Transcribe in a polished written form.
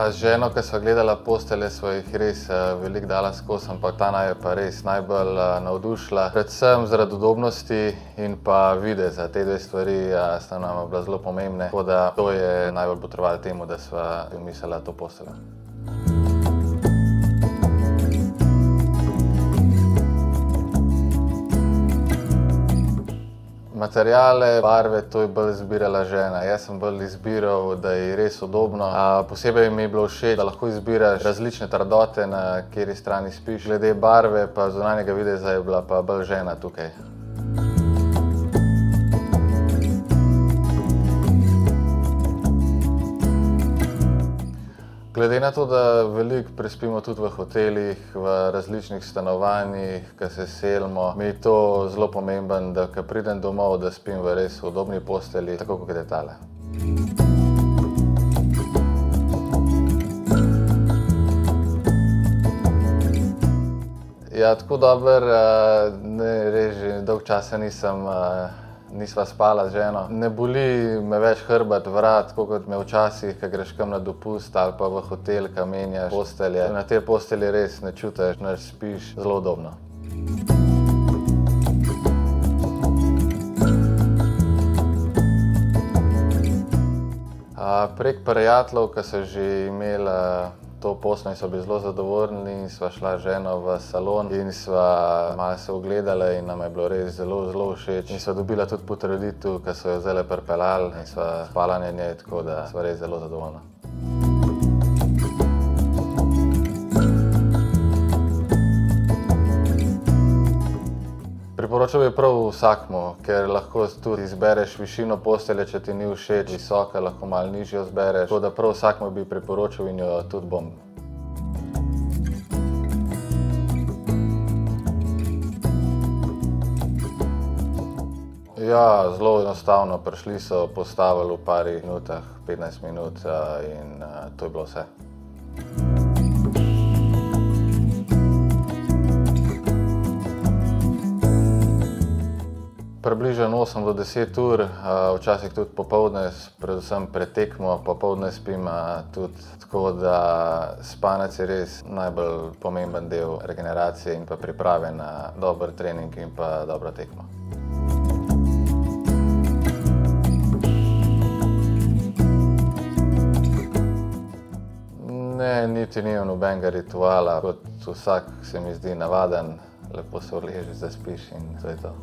Z ženo, ki sva gledala postelje, sva jih res veliko dala skozi, ampak ta naj je pa res najbolj navdušila. Predvsem zaradi udobnosti in pa videza. Te dve stvari sta nama bila zelo pomembne, tako da to je najbolj botrovalo temu, da sva mislila to posteljo. Materiale, barve, to je bolj izbirala žena. Jaz sem bolj izbiral, da je res udobno. Posebej mi je bilo všeč, da lahko izbiraš različne trdote, na kateri strani spiš. Glede barve pa zunanjega videza je bila pa bolj žena tukaj. Glede na to, da veliko prespimo tudi v hotelih, v različnih stanovanjih, ko se selimo, mi je to zelo pomembno, da ko pridem domov, da spim v res udobni postelji, tako kot je tale. Ja, tako dobro, res že dolgo časa nisva spala z ženo. Ne boli me več hrbet, vrat, tako kot me včasih, ko greš kam na dopust ali pa v hotel, ko menjaš postelje. Na tej postelji res ne čutiš, nič, spiš zelo udobno. Prek prijateljev, ko so že imeli to posteljo in so bili zelo zadovoljni, sva šla z ženo v salon in sva malo se ogledala in nam je bilo res zelo všeč. In sva dobila tudi potrditev, ko so jo zdajle pripeljali in sva spala na njej, tako da sva res zelo zadovoljna. Priporočal bi prav vsakmu, ker lahko tudi izbereš višino postelje, če ti ni všeč visoka, lahko malo nižjo izbereš. Tako da prav vsakmu bi priporočal in jo tudi bom. Ja, zelo enostavno. Prišli so, postavili v parih minutah, 15 minut in to je bilo vse. Približno 8 do 10 ur, včasih tudi popoldne, predvsem pred tekmo, popoldne spim tudi. Tako da spanec je res najbolj pomemben del regeneracije in pa priprave na dober trening in pa dobro tekmo. Ne, niti nimam nobenega rituala. Kot vsak se mi zdi navaden, lepo se uležeš, zaspiš in to je to.